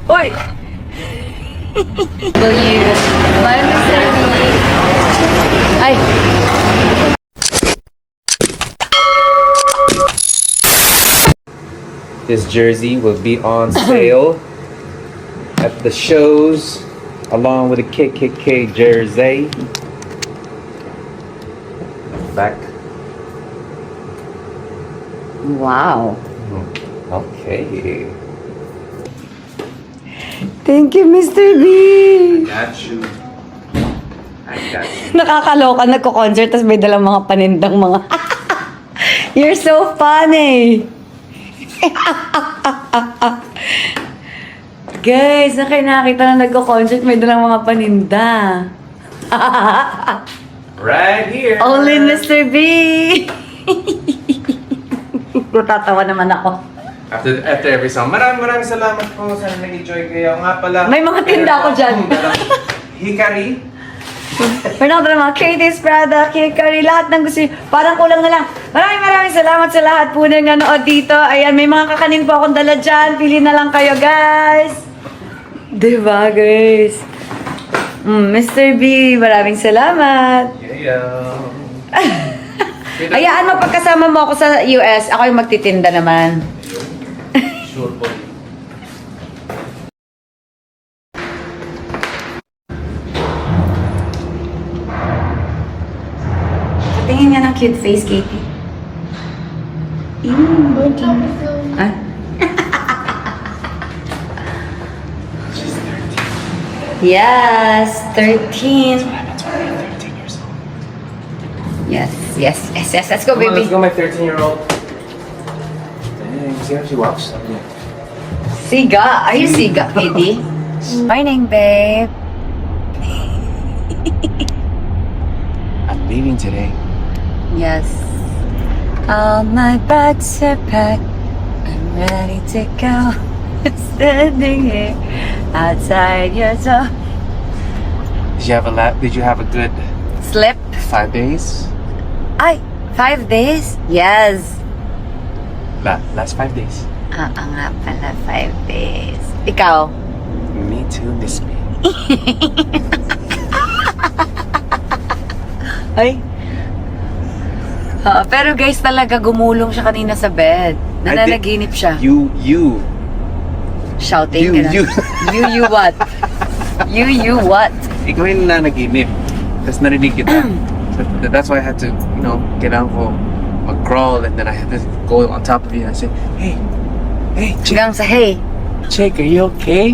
Uy! Will you? Bye, Mr. B. Ay! This jersey will be on sale at the shows along with a KKK jersey. Back. Wow. Okay. Thank you, Mr. B. Got you. I got you. Nakakaloka, nagko-concert tapos may dalang mga panindang mga... You're so funny! Guys, nakita na nagko-concert, may dalang mga paninda. Right here. Only Mr. B! Tatawa naman ako. After every song. Maraming salamat po. Sana nag-enjoy kayo. Nga pala. May mga tinda ako dyan. Hikari. Meron ako mga Katie's Prada, Hikari, lahat ng gusto. Parang kulang na lang. Maraming salamat sa lahat po ng nanood dito. Ayan, may mga kakanin po akong dala dyan. Pili na lang kayo, guys. Diba, guys? Mr. B, maraming salamat. Yeah. Hayaan mo, pagkasama mo ako sa US, ako yung magtitinda naman. Sure po. Tingin nga ng cute face, Katie. Ah? Yes, 13. Yes. Let's go, Come on, baby. let's go, my 13-year-old. Dang, see how she walks? Siga. Are you Siga, Katie? Morning, babe. I'm leaving today. Yes. All my bags are packed. I'm ready to go. Standing here outside your door. Did you have a good Slip? 5 days? Ay, 5 days? Yes. Last 5 days. Nga pala, 5 days. Ikaw? Me too, miss me. Ay. Pero guys, talaga gumulong siya kanina sa bed. Nananaginip siya. You. Shouting. You. You what? You what? Ikaw yung nanaginip. Tapos narinig kita. So that's why I had to, get down for mag-crawl and then I had to go on top of you and I said, hey, chick, Hanggang sa hey. chick, are you okay?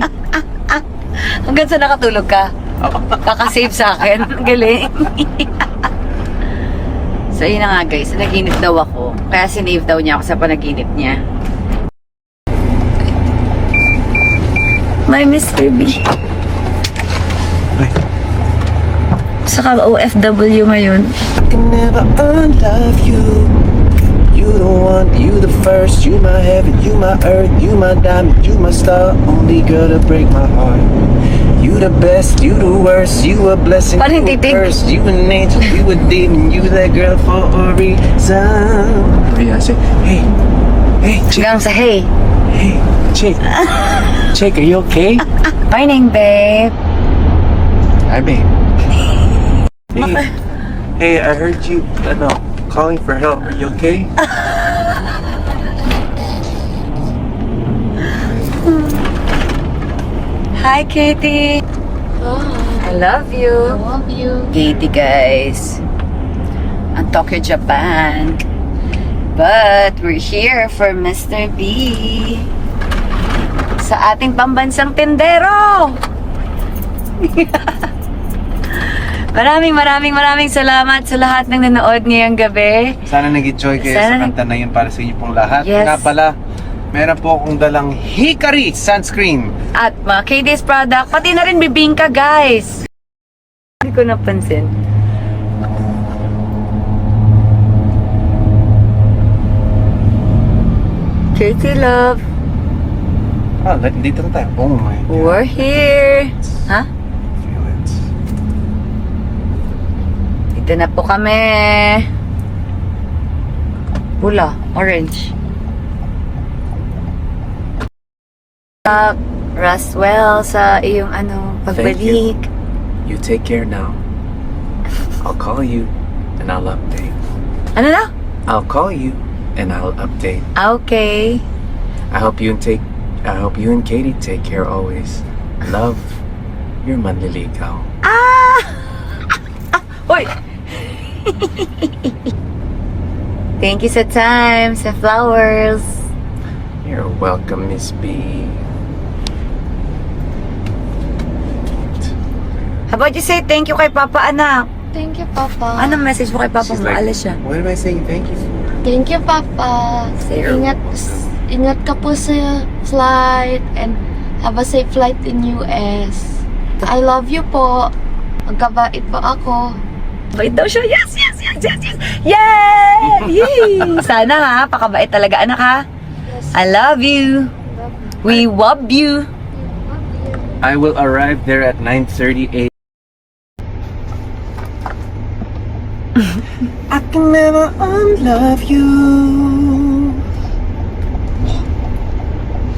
Hanggang sa nakatulog ka. Kakasave sa akin. Galing. So yun na nga guys, naginip daw ako. Kaya sinave daw niya ako sa panaginip niya. My Mr. B. Ay. Saka OFW ngayon. I can never unlove you. You the one, you the first, you my heaven, you my earth, you my diamond, you my star, only girl to break my heart. You the best, you the worst, you a blessing, Parang you a titig. curse, you an angel, you a demon, you that girl for a reason. Yeah, I say, hey, chick, Hanggang sa hey. hey, chick, chick, are you okay? Morning, babe. I mean, hey, I heard you, calling for help. Are you okay? Hi, Katie. I love you. I love you. Katie, guys. Ang Tokyo, Japan. But we're here for Mr. B. Sa ating pambansang tindero. Maraming salamat sa lahat ng nanood ngayong gabi. Sana nag-enjoy kayo Sana sa kanta na yun para sa inyo pong lahat. Yes. Nga pala, meron po akong dalang Hikari sunscreen. At mga KD's product, pati na rin bibingka, guys. Hindi ko napansin. Katie, love. Dito na tayo. Oh my God. We're here. Ha? Feel it. Dito na po kami. Pula, orange. Roswell, sa iyong Thank you. pagbalik. You take care now. I'll call you and I'll update. Ano na? I'll call you and I'll update. Okay. I hope you and Katie take care always. Love, your manliligaw. Ah! Uy! Thank you sa time, sa flowers. You're welcome, Miss B. How about you say thank you kay Papa, anak? Thank you, Papa. Anong message mo kay Papa She's mo? Alas siya. what am I saying thank you for? Thank you, Papa. You're Ingat, welcome. ingat ka po sa flight and have a safe flight in US. I love you po. Magkabait po ako. Bait daw siya. Yes, yes, yes, yes, yes. Yay! Yay! Sana ha, pakabait talaga anak ha. Yes, I love you. love you. We love you. Love you. I will arrive there at 9:30 a.m. I can never unlove you.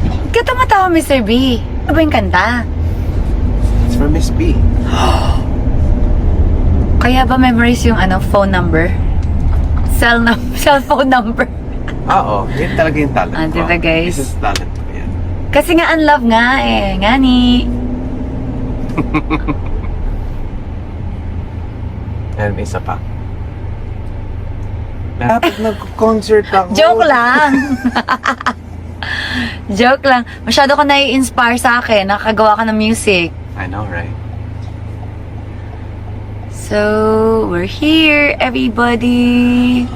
Huwag ka tumatawa, Mr. B. Ano ba yung kanta? It's for Miss B. Kaya ba memorize yung phone number? Cellphone number. Oo, yun talaga yung talent Ah, ko. diba, guys? This is talent ko yan. Kasi nga unlove nga eh. Ngani. And isa pa. Dapat nag-concert ako. Joke lang. Joke lang. Masyado ka nai-inspire sa akin. Nakagawa ka ng music. I know, right? So, we're here, everybody.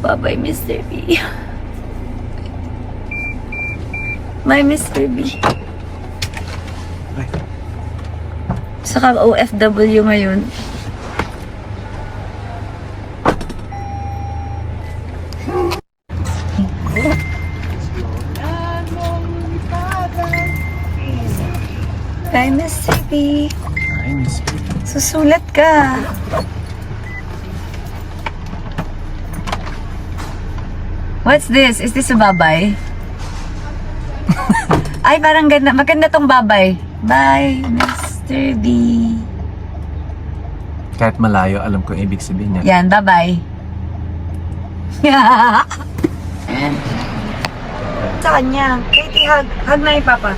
Bye-bye, Mr. B. Bye, Mr. B. Bye. Saka OFW ngayon. Bye, Mr. B. Hi, Miss B. Susulat ka. What's this? Is this a babay? Ay, parang ganda. Maganda tong babay. Bye, Mr. B. Kahit malayo, alam ko ibig sabihin niya. Yan, bye-bye. Sa kanya. Katie, hug. Hug na yung papa.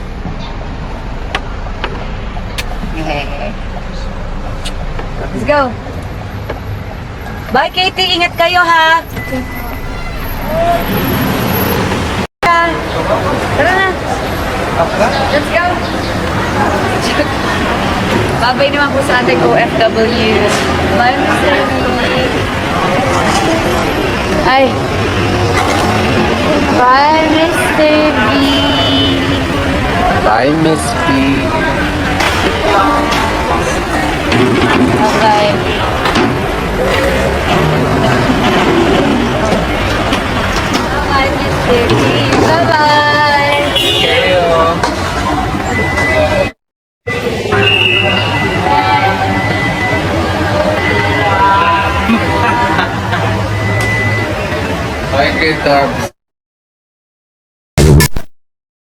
Let's go. Bye, Katie. Ingat kayo, ha? Tara na. Let's go. Babay naman po sa ating OFW. Bye, Mr. B. Ay. Bye, Mr. B. Bye, Miss B. Okay. Bye, Mr. B. Bye-bye. Bye, good dogs.